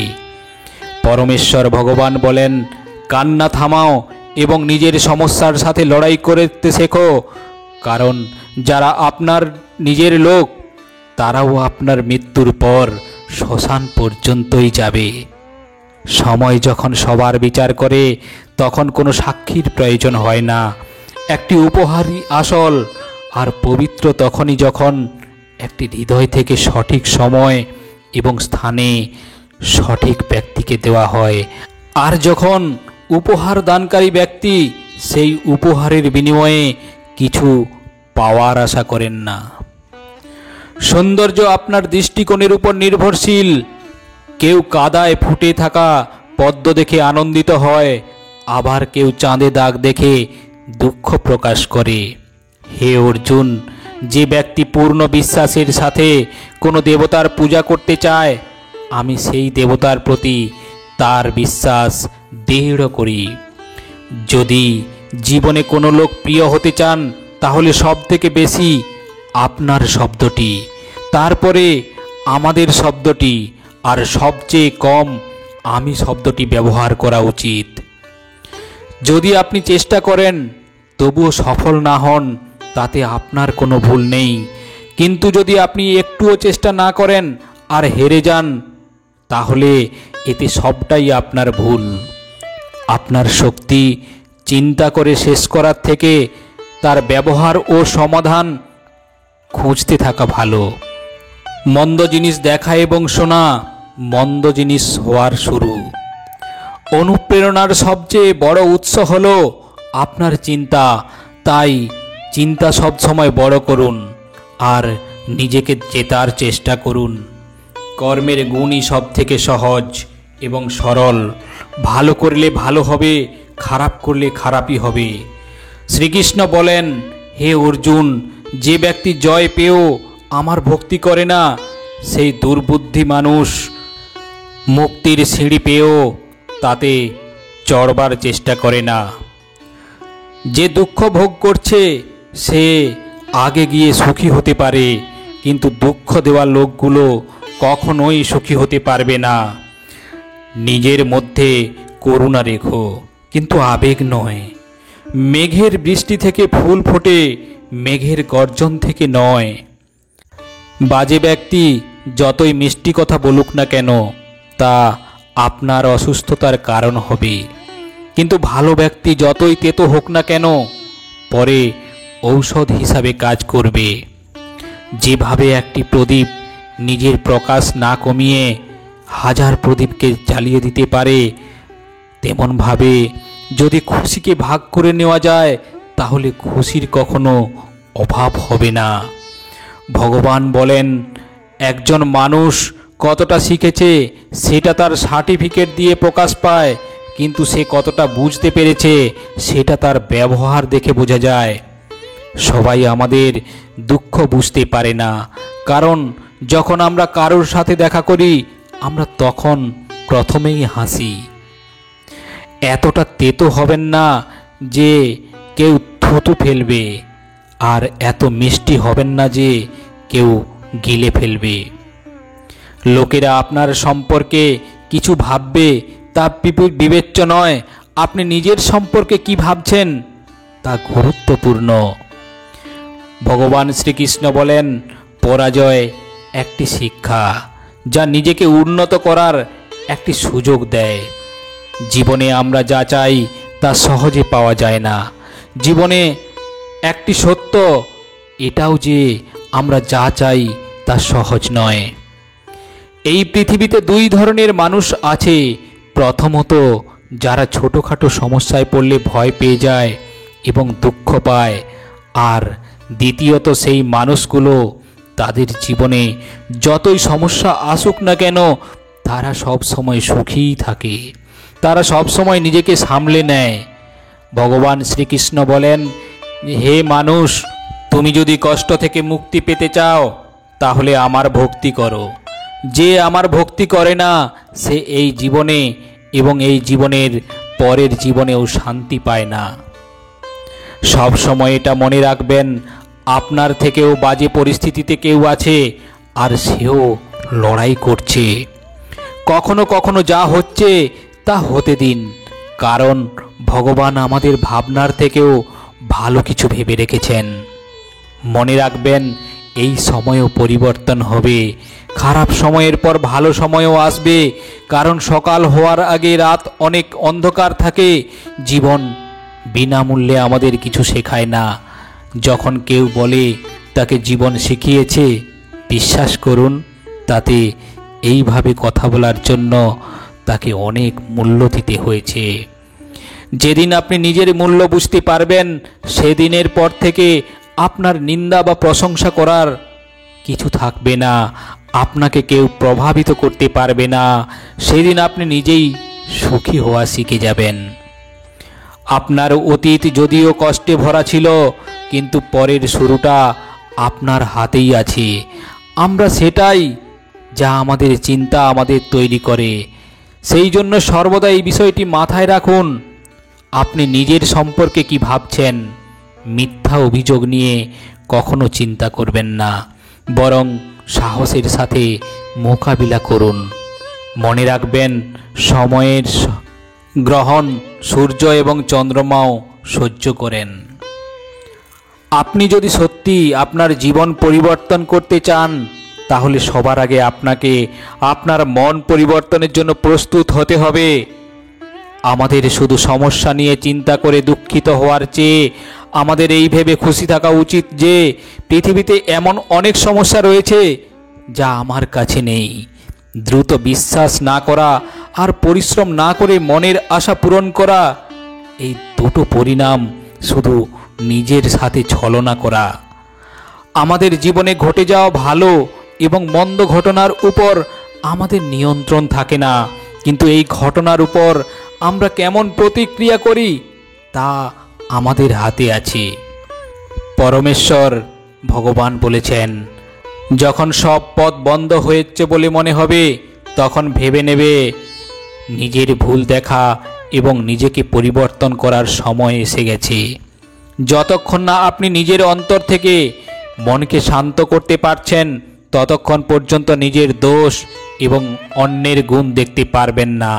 পরমেশ্বর ভগবান বলেন, কান্না থামাও এবং নিজের সমস্যার সাথে লড়াই করতে শেখো, কারণ যারা আপনার নিজের লোক তারাও আপনার মৃত্যুর পর শ্মশান পর্যন্তই যাবে। সময় যখন সবার বিচার করে তখন কোনো সাক্ষীর প্রয়োজন হয় না। একটি উপহারই আসল আর পবিত্র তখনই যখন একটি হৃদয় থেকে সঠিক সময় এবং স্থানে সঠিক ব্যক্তিকে দেওয়া হয়, আর যখন উপহার দানকারী ব্যক্তি সেই উপহারের বিনিময়ে কিছু পাওয়ার আশা করেন না। সৌন্দর্য আপনার দৃষ্টিকোণের উপর নির্ভরশীল। কেউ কাদায় ফুটে থাকা পদ্ম দেখে আনন্দিত হয়, আবার কেউ চাঁদে দাগ দেখে দুঃখ প্রকাশ করে। হে অর্জুন, যে ব্যক্তি পূর্ণ বিশ্বাসের সাথে কোনো দেবতার পূজা করতে চায়, আমি সেই দেবতার প্রতি তার বিশ্বাস দৃঢ় করি। যদি জীবনে কোনো লোক প্রিয় হতে চান তাহলে সব থেকে বেশি আপনার শব্দটি, তারপরে আমাদের শব্দটি, আর সবচেয়ে কম আমি শব্দটি ব্যবহার করা উচিত। যদি আপনি চেষ্টা করেন তবুও সফল না হন তাতে আপনার কোনো ভুল নেই, কিন্তু যদি আপনি একটুও চেষ্টা না করেন আর হেরে যান তাহলে এতে সবটাই আপনার ভুল। আপনার শক্তি চিন্তা করে শেষ করার থেকে তার ব্যবহার ও সমাধান খুঁজতে থাকা ভালো। মন্দ জিনিস দেখা এবং শোনা মন্দ জিনিস হওয়ার শুরু। অনুপ্রেরণার সবচেয়ে বড় উৎস হলো আপনার চিন্তা, তাই চিন্তা সবসময় বড় করুন আর নিজেকে জেতার চেষ্টা করুন। কর্মের গুণই সব থেকে সহজ এবং সরল। ভালো করলে ভালো হবে, খারাপ করলে খারাপই হবে। শ্রীকৃষ্ণ বলেন, হে অর্জুন, যে ব্যক্তি জয় পেয়েও আমার ভক্তি করে না সেই দুর্বুদ্ধি মানুষ মুক্তির সিঁড়ি পেয়েও তাতে চড়বার চেষ্টা করে না। যে দুঃখ ভোগ করছে সে আগে গিয়ে সুখী হতে পারে, কিন্তু দুঃখ দেওয়া লোকগুলো কখনোই সুখী হতে পারবে না। নিজের মধ্যে করুণা রেখো, কিন্তু আবেগ নয়। মেঘের বৃষ্টি থেকে ফুল ফোটে, মেঘের গর্জন থেকে নয়। বাজে ব্যক্তি যতই মিষ্টি কথা বলুক না কেন, তা আপনার অসুস্থতার কারণ হবে, কিন্তু ভালো ব্যক্তি যতই তেতো হোক না কেন, পরে ঔষধ হিসাবে কাজ করবে। যেভাবে একটি প্রদীপ নিজের প্রকাশ না কমিয়ে হাজার প্রদীপকে জ্বালিয়ে দিতে পারে, তেমনভাবে যদি খুশিকে ভাগ করে নেওয়া যায়, তাহলে খুশির কখনো অভাব হবে না। ভগবান বলেন, একজন মানুষ কতটা শিখেছে সেটা তার সার্টিফিকেট দিয়ে প্রকাশ পায়, কিন্তু সে কতটা বুঝতে পেরেছে সেটা তার ব্যবহার দেখে বোঝা যায়। সবাই আমাদের দুঃখ বুঝতে পারে না, কারণ যখন আমরা কারোর সাথে দেখা করি, আমরা তখন প্রথমেই হাসি। এতটা তেতো হবেন না যে কেউ থুতু ফেলবে, আর এত মিষ্টি হবেন না যে কেউ গিলে ফেলবে। লোকেরা আপনার সম্পর্কে কিছু ভাববে, তা বিবেচ্য নয়। আপনি নিজের সম্পর্কে কি ভাবছেন তা গুরুত্বপূর্ণ। ভগবান শ্রীকৃষ্ণ বলেন, পরাজয় একটি শিক্ষা, যা নিজেকে উন্নত করার একটি সুযোগ দেয়। জীবনে আমরা যা চাই তা সহজে পাওয়া যায় না। জীবনে একটি সত্য এটাও যে আমরা যা চাই তা সহজ নয়। এই পৃথিবীতে দুই ধরনের মানুষ আছে। প্রথমত, যারা ছোটোখাটো সমস্যায় পড়লে ভয় পেয়ে যায় এবং দুঃখ পায়, আর দ্বিতীয়ত সেই মানুষগুলো তাদের জীবনে যতই সমস্যা আসুক না কেন, তারা সব সময় সুখীই থাকে, তারা সব সময় নিজেকে সামলে নেয়। ভগবান শ্রীকৃষ্ণ বলেন, হে মানুষ, তুমি যদি কষ্ট থেকে মুক্তি পেতে চাও, তাহলে আমার ভক্তি করো। যে আমার ভক্তি করে না, সে এই জীবনে এবং এই জীবনের পরের জীবনেও শান্তি পায় না। সব সময় এটা মনে রাখবেন, আপনার থেকেও বাজে পরিস্থিতিতে কেউ আছে, আর সেও লড়াই করছে। কখনো কখনো যা হচ্ছে তা হতে দিন, কারণ ভগবান আমাদের ভাবনার থেকেও ভালো কিছু ভেবে রেখেছেন। মনে রাখবেন, এই সময়ও পরিবর্তন হবে। খারাপ সময়ের পর ভালো সময়ও আসবে, কারণ সকাল হওয়ার আগে রাত অনেক অন্ধকার থাকে। জীবন বিনামূল্যে আমাদের কিছু শেখায় না। যখন কেউ বলে তাকে জীবন শিখিয়েছে, বিশ্বাস করুন, তাতে এইভাবে কথা বলার জন্য তাকে অনেক মূল্য দিতে হয়েছে। যেদিন আপনি নিজের মূল্য বুঝতে পারবেন, সেদিনের পর থেকে আপনার নিন্দা বা প্রশংসা করার কিছু থাকবে না। আপনাকে কেউ প্রভাবিত করতে পারবে না। সেদিন আপনি নিজেই সুখী হওয়া শিখে যাবেন। আপনার অতীত যদিও কষ্টে ভরা ছিল, কিন্তু পরের শুরুটা আপনার হাতেই আছে। আমরা সেটাই যা আমাদের চিন্তা আমাদের তৈরি করে। সেই জন্য সর্বদা এই বিষয়টি মাথায় রাখুন। আপনি নিজের সম্পর্কে কি ভাবছেন, মিথ্যা অভিযোগ নিয়ে কখনো চিন্তা করবেন না, বরং সাহসের সাথে মোকাবিলা করুন। মনে রাখবেন, সময়ের গ্রহণ সূর্য এবং চন্দ্রমাও সহ্য করেন। আপনি যদি সত্যি আপনার জীবন পরিবর্তন করতে চান, তাহলে সবার আগে আপনাকে আপনার মন পরিবর্তনের জন্য প্রস্তুত হতে হবে। আমাদের শুধু সমস্যা নিয়ে চিন্তা করে দুঃখিত হওয়ার চেয়ে আমাদের এই ভেবে খুশি থাকা উচিত যে পৃথিবীতে এমন অনেক সমস্যা রয়েছে যা আমার কাছে নেই। দ্রুত বিশ্বাস না করা আর পরিশ্রম না করে মনের আশা পূরণ করা, এই দুটো পরিণাম শুধু নিজের সাথে ছলনা করা। আমাদের জীবনে ঘটে যাওয়া ভালো এবং মন্দ ঘটনার উপর আমাদের নিয়ন্ত্রণ থাকে না, কিন্তু এই ঘটনার উপর আমরা কেমন প্রতিক্রিয়া করি তা আমাদের হাতে আছে। পরমেশ্বর ভগবান বলেছেন, যখন সব পথ বন্ধ হয়েছে বলে মনে হবে, তখন ভেবে নেবে নিজের ভুল দেখা এবং নিজেকে পরিবর্তন করার সময় এসে গেছে। যতক্ষণ না আপনি নিজের অন্তর থেকে মনকে শান্ত করতে পারছেন ততক্ষণ পর্যন্ত নিজের দোষ এবং অন্যের গুণ দেখতে পারবেন না।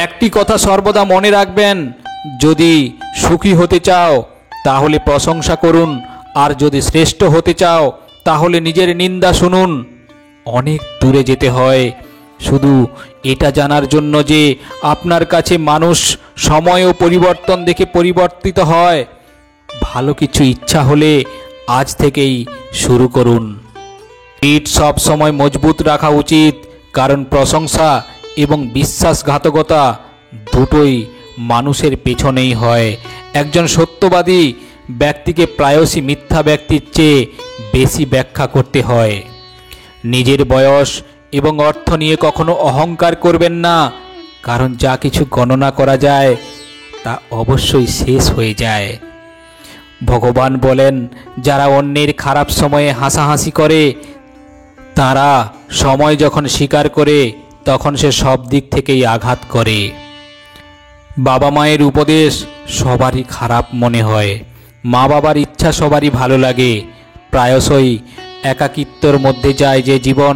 একটি কথা সর্বদা মনে রাখবেন, যদি সুখী হতে চাও তাহলে প্রশংসা করুন, আর যদি শ্রেষ্ঠ হতে চাও তাহলে নিজের নিন্দা শুনুন। অনেক দূরে যেতে হয় শুধু এটা জানার জন্য যে আপনার কাছে মানুষ সময় ও পরিবর্তন দেখে পরিবর্তিত হয়। ভালো কিছু ইচ্ছা হলে আজ থেকেই শুরু করুন। পিঠ সব সময় মজবুত রাখা উচিত, কারণ প্রশংসা এবং বিশ্বাসঘাতকতা দুটোই মানুষের পেছনেই হয়। একজন সত্যবাদী ব্যক্তিকে প্রায়শই মিথ্যা ব্যক্তির চেয়ে বেশি ব্যাখ্যা করতে হয়। নিজের বয়স এবং অর্থ নিয়ে কখনো অহংকার করবেন না, কারণ যা কিছু গণনা করা যায় তা অবশ্যই শেষ হয়ে যায়। ভগবান বলেন, যারা অন্যের খারাপ সময়ে হাসাহাসি করে তারা সময় যখন স্বীকার করে তখন সে সব দিক থেকেই আঘাত করে। বাবা মায়ের উপদেশ সবারই খারাপ মনে হয়, মা বাবার ইচ্ছা সবারই ভালো লাগে। প্রায়শই একাকিত্বর মধ্যে যায় যে জীবন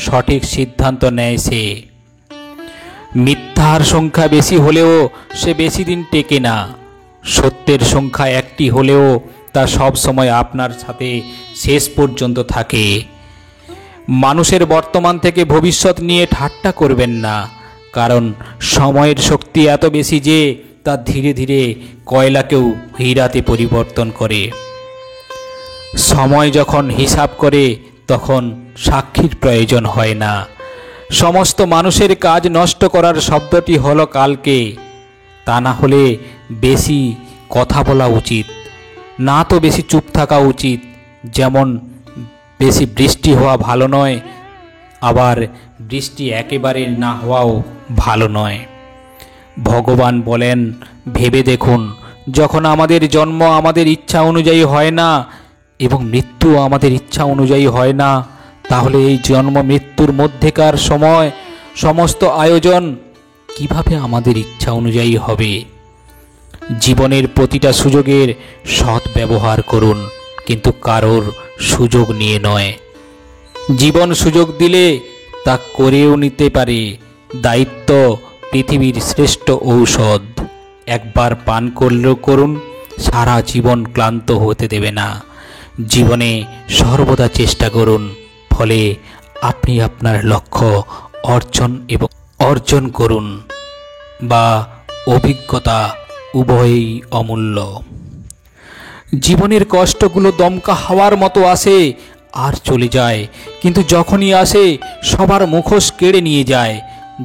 সঠিক সিদ্ধান্ত নেয় সে। মিথ্যার সংখ্যা বেশি হলেও সে বেশি দিন টেকে না। সত্যের সংখ্যা একটি হলেও তা সব সময় আপনার সাথে শেষ পর্যন্ত থাকে। মানুষের বর্তমান থেকে ভবিষ্যৎ নিয়ে ঠাট্টা করবেন না, কারণ সময়ের শক্তি এত বেশি যে তা ধীরে ধীরে কয়লাকেও হীরাতে পরিবর্তন করে। সময় যখন হিসাব করে তখন সাক্ষীর প্রয়োজন হয় না। সমস্ত মানুষের কাজ নষ্ট করার শব্দটি হলো কালকে। তা না হলে বেশি কথা বলা উচিত না, তো বেশি চুপ থাকা উচিত। যেমন বেশি বৃষ্টি হওয়া ভালো নয়, আবার বৃষ্টি একেবারে না হওয়াও ভালো নয়। ভগবান বলেন, ভেবে দেখুন, যখন আমাদের জন্ম আমাদের ইচ্ছা অনুযায়ী হয় না এবং মৃত্যু আমাদের ইচ্ছা অনুযায়ী হয় না, তাহলে এই জন্ম মৃত্যুর মধ্যেকার সময় সমস্ত আয়োজন কিভাবে আমাদের ইচ্ছা অনুযায়ী হবে? জীবনের প্রতিটা সুযোগের সৎ ব্যবহার করুন, কিন্তু কারোর সুযোগ নিয়ে নয়। জীবন সুযোগ দিলে তা করেও নিতে পারে। দায়িত্ব পৃথিবীর শ্রেষ্ঠ ঔষধ। একবার পান করলেও করুন, সারা জীবন ক্লান্ত হতে দেবে না। জীবনে সর্বদা চেষ্টা করুন, ফলে আপনি আপনার লক্ষ্য অর্জন করুন। বা অভিজ্ঞতা উভয়ই অমূল্য। জীবনের কষ্টগুলো দমকা হাওয়ার মতো আসে আর চলে যায়, কিন্তু যখনই আসে সবার মুখোশ কেড়ে নিয়ে যায়।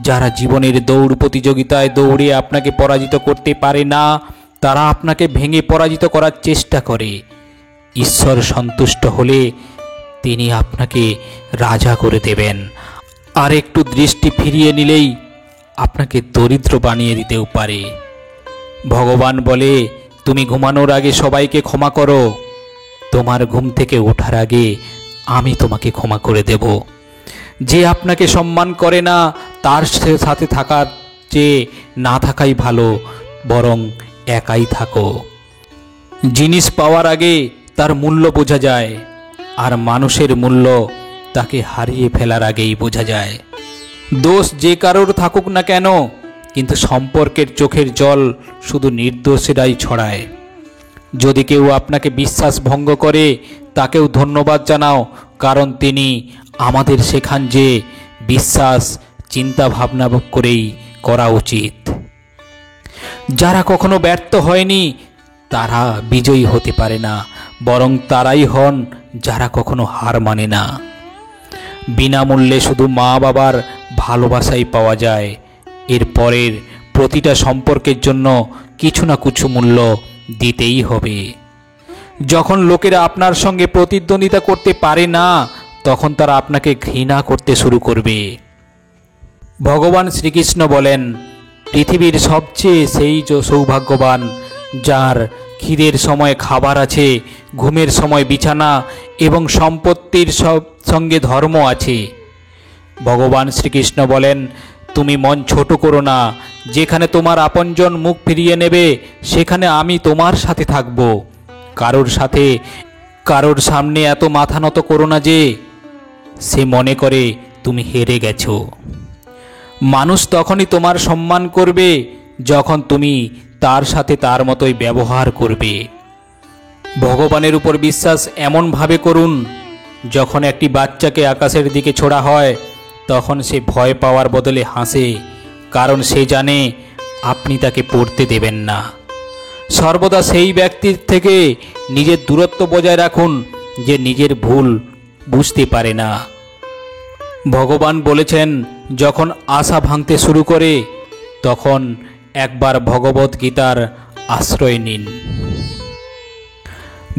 যারা জীবনের দৌড় প্রতিযোগিতায় দৌড়ে আপনাকে পরাজিত করতে পারে না, তারা আপনাকে ভেঙে পরাজিত করার চেষ্টা করে। ঈশ্বর সন্তুষ্ট হলে তিনি আপনাকে রাজা করে দেবেন, আর একটু দৃষ্টি ফিরিয়ে নিলেই আপনাকে দরিদ্র বানিয়ে দিতেও পারে। ভগবান বলে, তুমি ঘুমানোর আগে সবাইকে ক্ষমা করো, তোমার ঘুম থেকে ওঠার আগে আমি তোমাকে ক্ষমা করে দেব। যে আপনাকে সম্মান করে না তার সাথে থাকার চেয়ে না থাকাই ভালো, বরং একাই থাকো। জিনিস পাওয়ার আগে তার মূল্য বোঝা যায়, আর মানুষের মূল্য তাকে হারিয়ে ফেলার আগেই বোঝা যায়। দোষ যে কারোর থাকুক না কেন, কিন্তু সম্পর্কের চোখের জল শুধু নির্দোষেরাই ছড়ায়। যদি কেউ আপনাকে বিশ্বাস ভঙ্গ করে তাকেও ধন্যবাদ জানাও, কারণ তিনি আমাদের শেখান যে বিশ্বাস চিন্তা ভাবনা করেই করা উচিত। যারা কখনো ব্যর্থ হয়নি তারা বিজয়ী হতে পারে না, বরং তারাই হন যারা কখনো হার মানে না। বিনামূল্যে শুধু মা বাবার ভালোবাসাই পাওয়া যায়। এর পরের প্রতিটা সম্পর্কের জন্য কিছু না কিছু মূল্য দিতেই হবে। যখন লোকেরা আপনার সঙ্গে প্রতিদ্বন্দ্বিতা করতে পারে না, তখন তারা আপনাকে ঘৃণা করতে শুরু করবে। ভগবান শ্রীকৃষ্ণ বলেন, পৃথিবীর সবচেয়ে সেই সৌভাগ্যবান যার খিদের সময় খাবার আছে, ঘুমের সময় বিছানা এবং সম্পত্তির সঙ্গে ধর্ম আছে। ভগবান শ্রীকৃষ্ণ বলেন, তুমি মন ছোট করো না। যেখানে তোমার আপনজন মুখ ফিরিয়ে নেবে সেখানে আমি তোমার সাথে থাকব। কারোর সাথে কারোর সামনে এত মাথা নত করো না যে সে মনে করে তুমি হেরে গেছো। মানুষ তখনই তোমার সম্মান করবে যখন তুমি তার সাথে তার মতোই ব্যবহার করবে। ভগবানের উপর বিশ্বাস এমনভাবে করুন, যখন একটি বাচ্চাকে আকাশের দিকে ছোড়া হয় তখন সে ভয় পাওয়ার বদলে হাসে, কারণ সে জানে আপনি তাকে পড়তে দেবেন না। সর্বদা সেই ব্যক্তির থেকে নিজের দূরত্ব বজায় রাখুন যে নিজের ভুল বুঝতে পারে না। ভগবান বলেছেন, যখন আশা ভাঙতে শুরু করে তখন একবার ভগবত গীতার আশ্রয় নিন।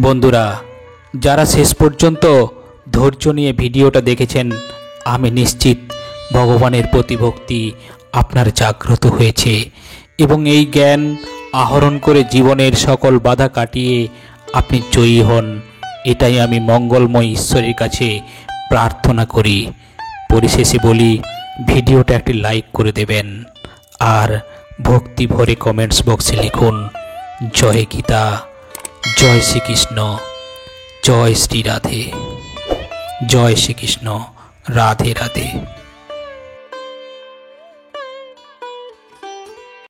বন্ধুরা, যারা শেষ পর্যন্ত ধৈর্য নিয়ে ভিডিওটা দেখেছেন, আমি নিশ্চিত ভগবানের প্রতি ভক্তি আপনার জাগ্রত হয়েছে এবং এই জ্ঞান আহরণ করে জীবনের সকল বাধা কাটিয়ে আপনি জয়ী হন, এটাই আমি মঙ্গলময় ঈশ্বরের কাছে প্রার্থনা করি। পরিশেষে বলি, ভিডিওটা একটি লাইক করে দেবেন আর ভক্তি ভরে কমেন্টস বক্সে লিখুন, জয় গীতা, জয় শ্রীকৃষ্ণ, জয় শ্রী রাধে, জয় শ্রীকৃষ্ণ, রাধে রাধে।